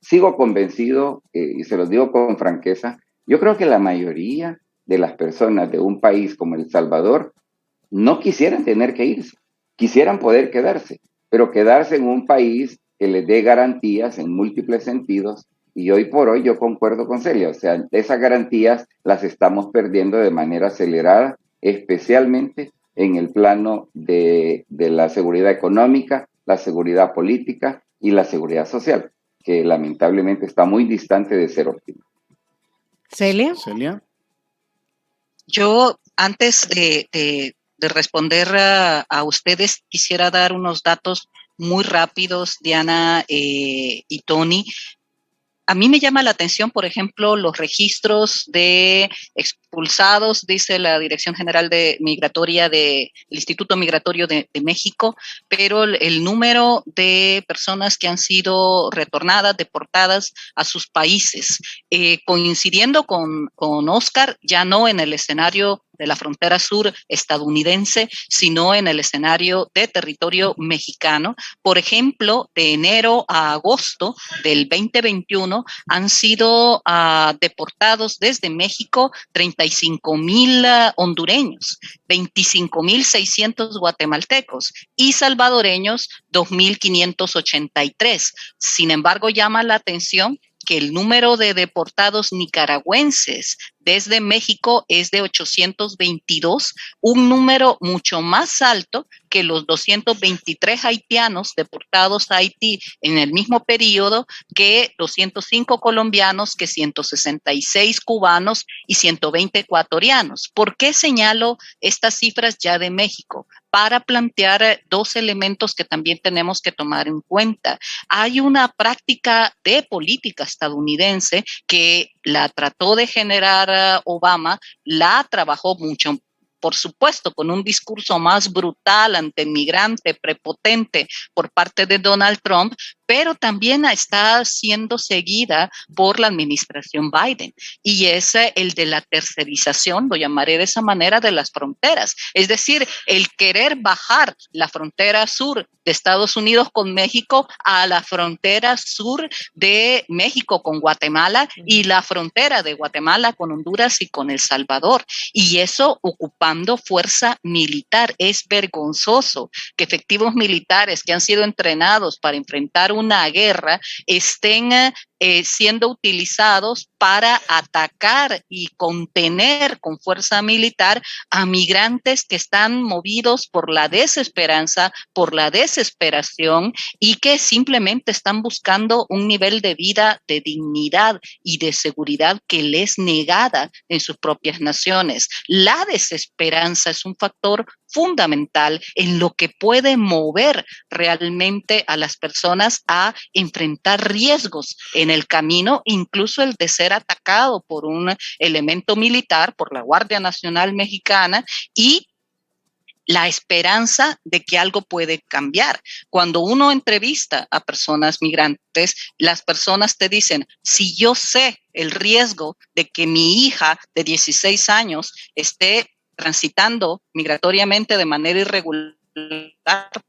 sigo convencido, y se los digo con franqueza, yo creo que la mayoría de las personas de un país como El Salvador no quisieran tener que irse, quisieran poder quedarse, pero quedarse en un país que les dé garantías en múltiples sentidos. Y hoy por hoy yo concuerdo con Celia, o sea, esas garantías las estamos perdiendo de manera acelerada, especialmente en el plano de la seguridad económica, la seguridad política y la seguridad social, que lamentablemente está muy distante de ser óptima. Celia. Celia. Yo, antes de responder a ustedes, quisiera dar unos datos muy rápidos, Diana y Tony. A mí me llama la atención, por ejemplo, los registros de expulsados, dice la Dirección General de Migratoria del Instituto Migratorio de México, pero el número de personas que han sido retornadas, deportadas a sus países, coincidiendo con Oscar, ya no en el escenario de la frontera sur estadounidense, sino en el escenario de territorio mexicano. Por ejemplo, de enero a agosto del 2021 han sido deportados desde México 35,000 hondureños, 25,600 guatemaltecos y salvadoreños 2,583. Sin embargo, llama la atención que el número de deportados nicaragüenses desde México es de 822, un número mucho más alto que los 223 haitianos deportados a Haití en el mismo periodo, que 205 colombianos, que 166 cubanos y 120 ecuatorianos. ¿Por qué señalo estas cifras ya de México? Para plantear dos elementos que también tenemos que tomar en cuenta. Hay una práctica de política estadounidense que la trató de generar Obama, la trabajó mucho, por supuesto, con un discurso más brutal, antimigrante, prepotente por parte de Donald Trump, pero también está siendo seguida por la administración Biden, y es el de la tercerización, lo llamaré de esa manera, de las fronteras. Es decir, el querer bajar la frontera sur de Estados Unidos con México a la frontera sur de México con Guatemala y la frontera de Guatemala con Honduras y con El Salvador. Y eso ocupando fuerza militar. Es vergonzoso que efectivos militares que han sido entrenados para enfrentar una guerra estén siendo utilizados para atacar y contener con fuerza militar a migrantes que están movidos por la desesperanza, por la desesperación, y que simplemente están buscando un nivel de vida, de dignidad y de seguridad que les negada en sus propias naciones. La desesperanza es un factor fundamental en lo que puede mover realmente a las personas a enfrentar riesgos en el camino, incluso el de ser atacado por un elemento militar, por la Guardia Nacional Mexicana, y la esperanza de que algo puede cambiar. Cuando uno entrevista a personas migrantes, las personas te dicen, si yo sé el riesgo de que mi hija de 16 años esté transitando migratoriamente de manera irregular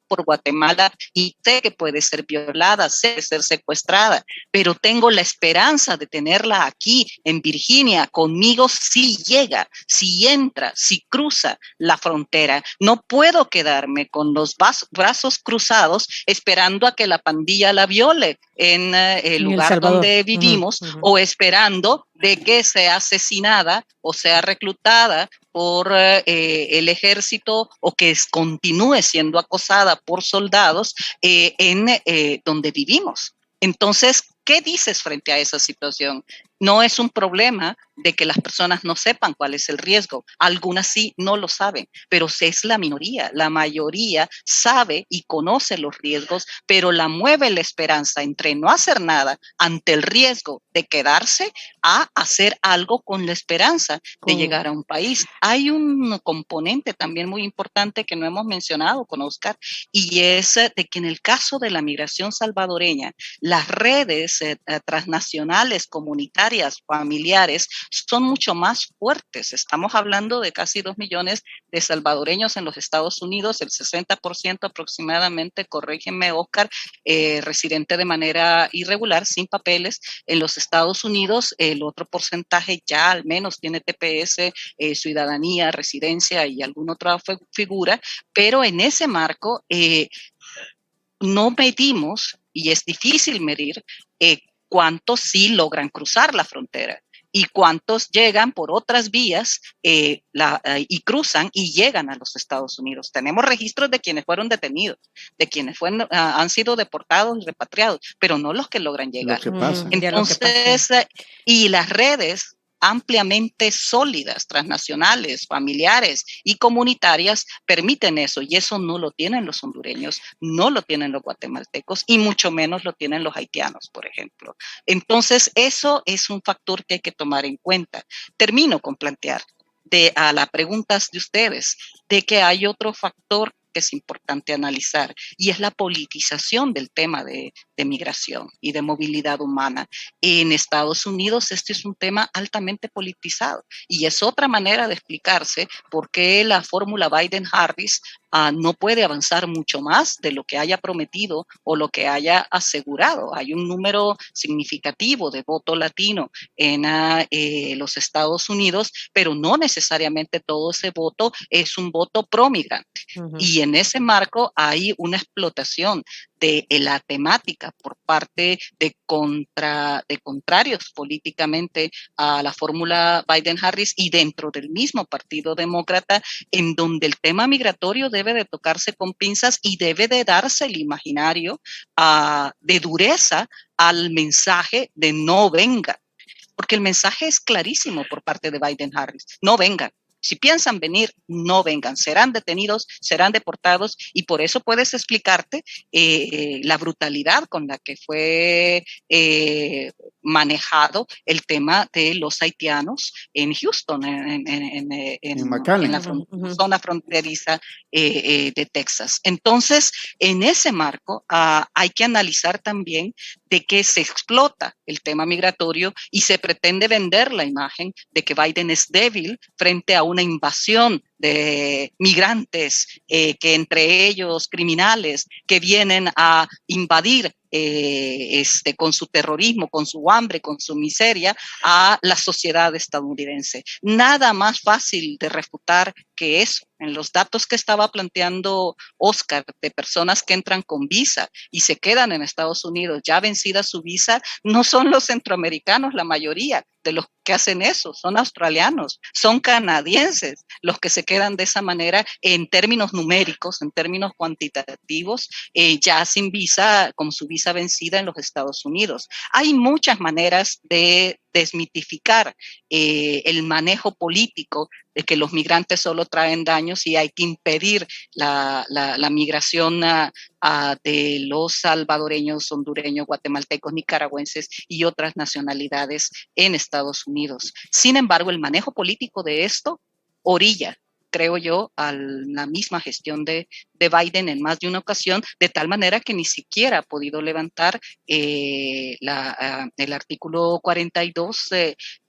por Guatemala y sé que puede ser violada, sé que ser secuestrada, pero tengo la esperanza de tenerla aquí en Virginia conmigo si llega, si entra, si cruza la frontera. No puedo quedarme con los brazos cruzados esperando a que la pandilla la viole en el lugar donde vivimos, o esperando de que sea asesinada o sea reclutada por el ejército, o que continúe siendo acosada por soldados en donde vivimos. Entonces, ¿qué dices frente a esa situación? No es un problema de que las personas no sepan cuál es el riesgo. Algunas sí no lo saben, pero es la minoría. La mayoría sabe y conoce los riesgos, pero la mueve la esperanza entre no hacer nada ante el riesgo de quedarse a hacer algo con la esperanza de llegar a un país. Hay un componente también muy importante que no hemos mencionado con Oscar, y es de que en el caso de la migración salvadoreña, las redes transnacionales, comunitarias, familiares, son mucho más fuertes. Estamos hablando de casi 2 millones de salvadoreños en los Estados Unidos, el 60% aproximadamente, corrígeme Oscar, residente de manera irregular, sin papeles en los Estados Unidos. El otro porcentaje ya al menos tiene TPS, ciudadanía, residencia y alguna otra figura, pero en ese marco no medimos, y es difícil medir, cuántos sí logran cruzar la frontera y cuántos llegan por otras vías y cruzan y llegan a los Estados Unidos. Tenemos registros de quienes fueron detenidos, de quienes han sido deportados y repatriados, pero no los que logran llegar. Lo que pasa. Entonces, y las redes ampliamente sólidas, transnacionales, familiares y comunitarias permiten eso, y eso no lo tienen los hondureños, no lo tienen los guatemaltecos y mucho menos lo tienen los haitianos, por ejemplo. Entonces, eso es un factor que hay que tomar en cuenta. Termino con plantear a las preguntas de ustedes de que hay otro factor que es importante analizar, y es la politización del tema de migración y de movilidad humana. En Estados Unidos este es un tema altamente politizado, y es otra manera de explicarse por qué la fórmula Biden-Harris no puede avanzar mucho más de lo que haya prometido o lo que haya asegurado. Hay un número significativo de voto latino en los Estados Unidos, pero no necesariamente todo ese voto es un voto pro-migrante. Y en ese marco hay una explotación de la temática por parte de contrarios políticamente a la fórmula Biden-Harris y dentro del mismo Partido Demócrata, en donde el tema migratorio debe de tocarse con pinzas y debe de darse el imaginario de dureza al mensaje de no vengan. Porque el mensaje es clarísimo por parte de Biden-Harris, no vengan. Si piensan venir, no vengan, serán detenidos, serán deportados, y por eso puedes explicarte la brutalidad con la que fue manejado el tema de los haitianos en Houston, en la zona fronteriza de Texas. Entonces, en ese marco hay que analizar también de que se explota el tema migratorio y se pretende vender la imagen de que Biden es débil frente a una invasión de migrantes, que entre ellos criminales que vienen a invadir con su terrorismo, con su hambre, con su miseria, a la sociedad estadounidense. Nada más fácil de refutar que eso. En los datos que estaba planteando Oscar de personas que entran con visa y se quedan en Estados Unidos ya vencida su visa, no son los centroamericanos la mayoría de los que hacen eso, son australianos, son canadienses los que se quedan de esa manera en términos numéricos, en términos cuantitativos, ya sin visa, con su visa vencida en los Estados Unidos. Hay muchas maneras de desmitificar el manejo político de que los migrantes solo traen daños y hay que impedir la migración de los salvadoreños, hondureños, guatemaltecos, nicaragüenses y otras nacionalidades en Estados Unidos. Sin embargo, el manejo político de esto orilla, creo yo, a la misma gestión de Biden en más de una ocasión, de tal manera que ni siquiera ha podido levantar el artículo 42,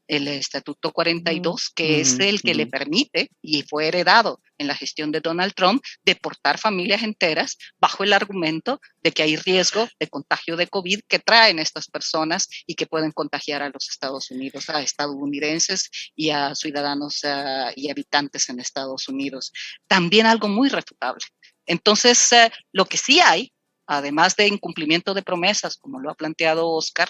el Estatuto 42, que es el que le permite, y fue heredado en la gestión de Donald Trump, deportar familias enteras bajo el argumento de que hay riesgo de contagio de COVID que traen estas personas y que pueden contagiar a los Estados Unidos, a estadounidenses y a ciudadanos y habitantes en Estados Unidos. También algo muy refutable. Entonces, lo que sí hay, además de incumplimiento de promesas, como lo ha planteado Oscar,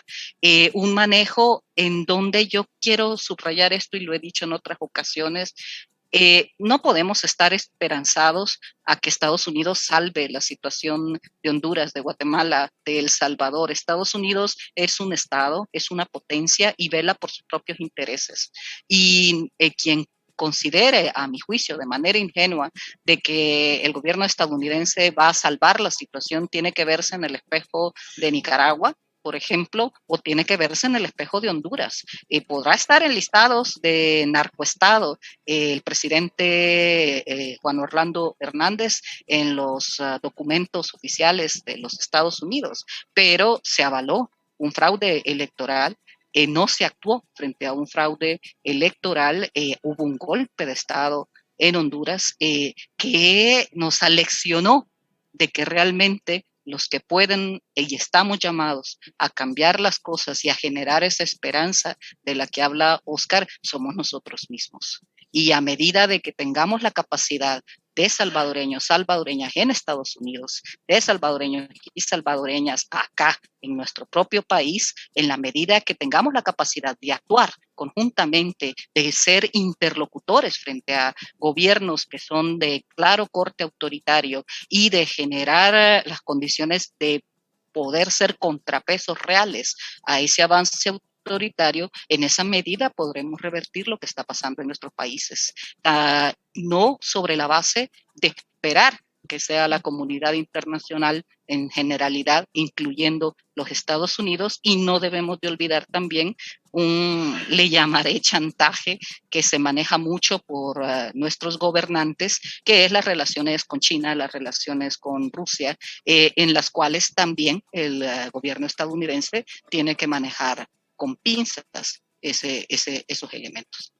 un manejo en donde yo quiero subrayar esto y lo he dicho en otras ocasiones. No podemos estar esperanzados a que Estados Unidos salve la situación de Honduras, de Guatemala, de El Salvador. Estados Unidos es un estado, es una potencia y vela por sus propios intereses. Y quien considere, a mi juicio, de manera ingenua, de que el gobierno estadounidense va a salvar la situación, tiene que verse en el espejo de Nicaragua, por ejemplo, o tiene que verse en el espejo de Honduras. Podrá estar en listados de narcoestado el presidente Juan Orlando Hernández en los documentos oficiales de los Estados Unidos, pero se avaló un fraude electoral. No se actuó frente a un fraude electoral, hubo un golpe de Estado en Honduras que nos aleccionó de que realmente los que pueden y estamos llamados a cambiar las cosas y a generar esa esperanza de la que habla Oscar, somos nosotros mismos. Y a medida de que tengamos la capacidad de salvadoreños, salvadoreñas en Estados Unidos, de salvadoreños y salvadoreñas acá en nuestro propio país, en la medida que tengamos la capacidad de actuar conjuntamente, de ser interlocutores frente a gobiernos que son de claro corte autoritario y de generar las condiciones de poder ser contrapesos reales a ese avance autoritario, en esa medida podremos revertir lo que está pasando en nuestros países. No sobre la base de esperar que sea la comunidad internacional en generalidad, incluyendo los Estados Unidos, y no debemos de olvidar también le llamaré chantaje que se maneja mucho por nuestros gobernantes, que es las relaciones con China, las relaciones con Rusia, en las cuales también el gobierno estadounidense tiene que manejar con pinzas esos elementos.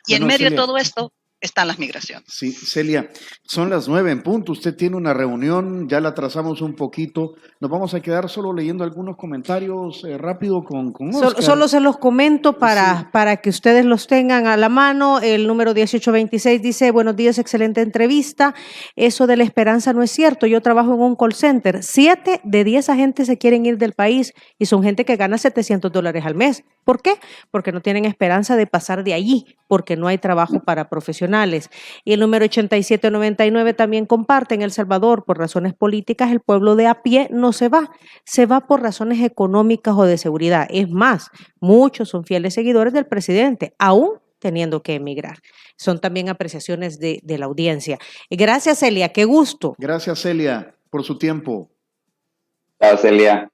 Y en medio de todo esto están las migraciones. Sí, Celia, son las 9 en punto, usted tiene una reunión, ya la atrasamos un poquito, nos vamos a quedar solo leyendo algunos comentarios rápido con Oscar. Solo se los comento para que ustedes los tengan a la mano. El número 1826 dice: buenos días, excelente entrevista. Eso de la esperanza no es cierto, yo trabajo en un call center, 7 de 10 agentes se quieren ir del país y son gente que gana $700 al mes. ¿Por qué? Porque no tienen esperanza de pasar de allí, porque no hay trabajo para profesionales. Y el número 8799 también comparte: en El Salvador, por razones políticas, el pueblo de a pie no se va por razones económicas o de seguridad. Es más, muchos son fieles seguidores del presidente, aún teniendo que emigrar. Son también apreciaciones de la audiencia. Gracias, Celia, qué gusto. Gracias, Celia, por su tiempo. Chao, Celia.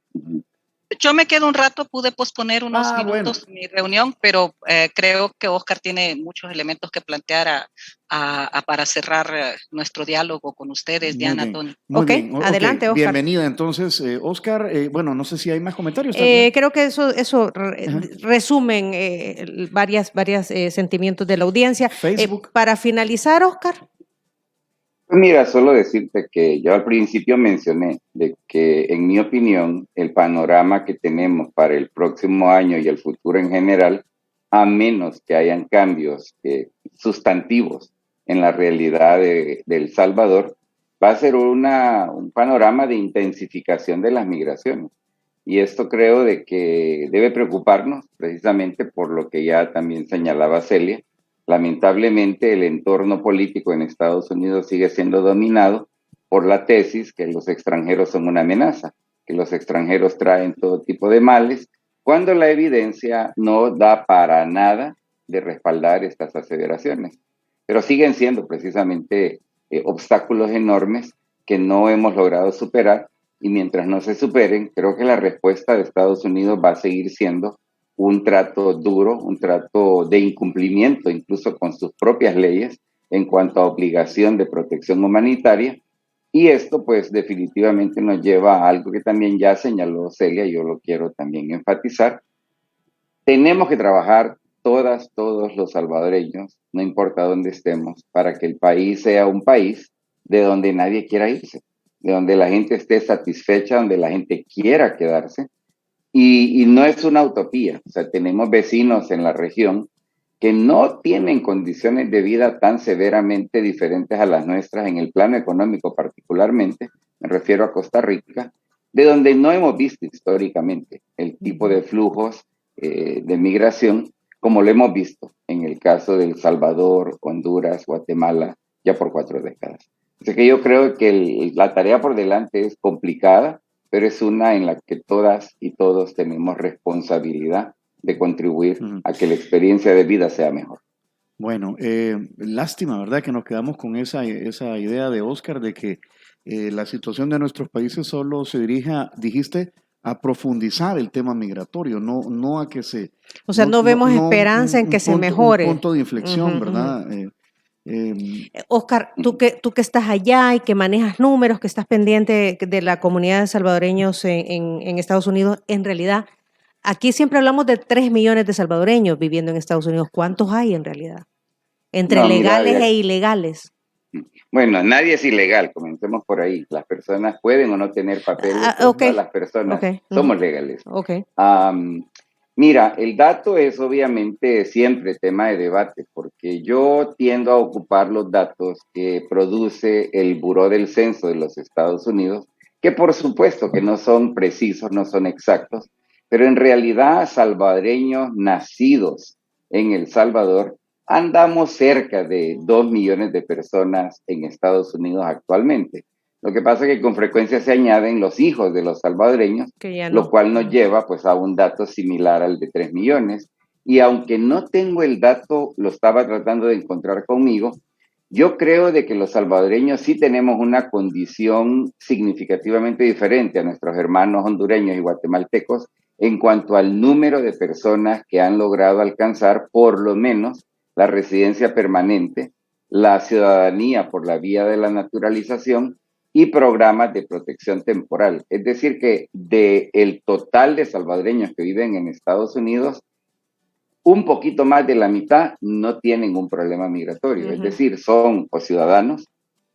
Yo me quedo un rato, pude posponer unos minutos bueno. mi reunión, pero creo que Oscar tiene muchos elementos que plantear para cerrar nuestro diálogo con ustedes, Diana, Tony. Muy Ok, bien. adelante, Oscar. Bienvenida entonces, Oscar. Bueno, no sé si hay más comentarios. Creo que eso resumen varios sentimientos de la audiencia. Facebook. Para finalizar, Oscar. Pues mira, solo decirte que yo al principio mencioné de que, en mi opinión, el panorama que tenemos para el próximo año y el futuro en general, a menos que hayan cambios sustantivos en la realidad de El Salvador, va a ser un panorama de intensificación de las migraciones. Y esto creo de que debe preocuparnos precisamente por lo que ya también señalaba Celia. Lamentablemente, el entorno político en Estados Unidos sigue siendo dominado por la tesis que los extranjeros son una amenaza, que los extranjeros traen todo tipo de males, cuando la evidencia no da para nada de respaldar estas aseveraciones. Pero siguen siendo precisamente obstáculos enormes que no hemos logrado superar, y mientras no se superen, creo que la respuesta de Estados Unidos va a seguir siendo un trato duro, un trato de incumplimiento incluso con sus propias leyes en cuanto a obligación de protección humanitaria. Y esto pues definitivamente nos lleva a algo que también ya señaló Celia, y yo lo quiero también enfatizar. Tenemos que trabajar todos los salvadoreños, no importa dónde estemos, para que el país sea un país de donde nadie quiera irse, de donde la gente esté satisfecha, donde la gente quiera quedarse. Y no es una utopía, o sea, tenemos vecinos en la región que no tienen condiciones de vida tan severamente diferentes a las nuestras en el plano económico particularmente, me refiero a Costa Rica, de donde no hemos visto históricamente el tipo de flujos de migración como lo hemos visto en el caso de El Salvador, Honduras, Guatemala, ya por 4 décadas. Así que yo creo que la tarea por delante es complicada, pero es una en la que todas y todos tenemos responsabilidad de contribuir a que la experiencia de vida sea mejor. Bueno, lástima, ¿verdad? Que nos quedamos con esa idea de Oscar de que la situación de nuestros países solo se dirija, dijiste, a profundizar el tema migratorio, no a que se... O sea, no vemos esperanza en que se mejore. Un punto de inflexión, ¿verdad? Oscar, tú que estás allá y que manejas números, que estás pendiente de la comunidad de salvadoreños en Estados Unidos, en realidad, aquí siempre hablamos de 3 millones de salvadoreños viviendo en Estados Unidos. ¿Cuántos hay en realidad? Entre legales e ilegales. Bueno, nadie es ilegal, comencemos por ahí. Las personas pueden o no tener papeles, todas las personas somos legales. Mira, el dato es obviamente siempre tema de debate, porque yo tiendo a ocupar los datos que produce el Buró del Censo de los Estados Unidos, que por supuesto que no son precisos, no son exactos, pero en realidad salvadoreños nacidos en El Salvador, andamos cerca de 2 millones de personas en Estados Unidos actualmente. Lo que pasa es que con frecuencia se añaden los hijos de los salvadoreños, lo cual nos lleva pues a un dato similar al de 3 millones. Y aunque no tengo el dato, lo estaba tratando de encontrar conmigo, yo creo de que los salvadoreños sí tenemos una condición significativamente diferente a nuestros hermanos hondureños y guatemaltecos en cuanto al número de personas que han logrado alcanzar por lo menos la residencia permanente, la ciudadanía por la vía de la naturalización y programas de protección temporal. Es decir, que del total de salvadoreños que viven en Estados Unidos, un poquito más de la mitad no tienen un problema migratorio. Es decir, son o ciudadanos,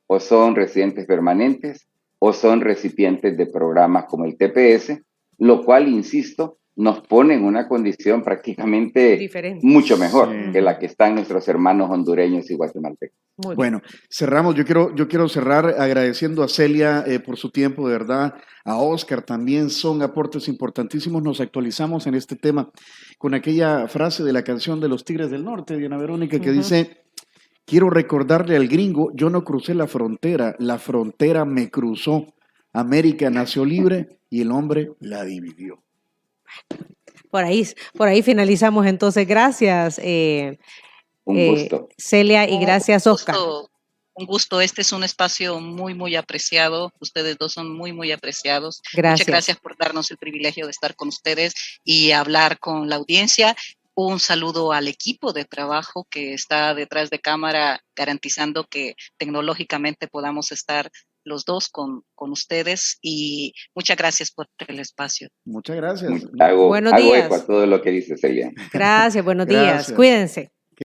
o son residentes permanentes, o son recipientes de programas como el TPS, lo cual, insisto, nos pone en una condición prácticamente diferente, mucho mejor que la que están nuestros hermanos hondureños y guatemaltecos. Bueno, cerramos. Yo quiero cerrar agradeciendo a Celia por su tiempo, de verdad. A Oscar también, son aportes importantísimos. Nos actualizamos en este tema con aquella frase de la canción de los Tigres del Norte, Diana Verónica, que dice: quiero recordarle al gringo, yo no crucé la frontera me cruzó. América nació libre y el hombre la dividió. Por ahí finalizamos entonces. Gracias, Un gusto. Celia, y gracias, Oscar. Un gusto. Este es un espacio muy, muy apreciado. Ustedes dos son muy, muy apreciados. Gracias. Muchas gracias por darnos el privilegio de estar con ustedes y hablar con la audiencia. Un saludo al equipo de trabajo que está detrás de cámara garantizando que tecnológicamente podamos estar los dos con ustedes, y muchas gracias por el espacio. Muchas gracias. Buenos días. Hago eco a todo lo que dice Celia. Gracias, buenos días. Gracias. Cuídense.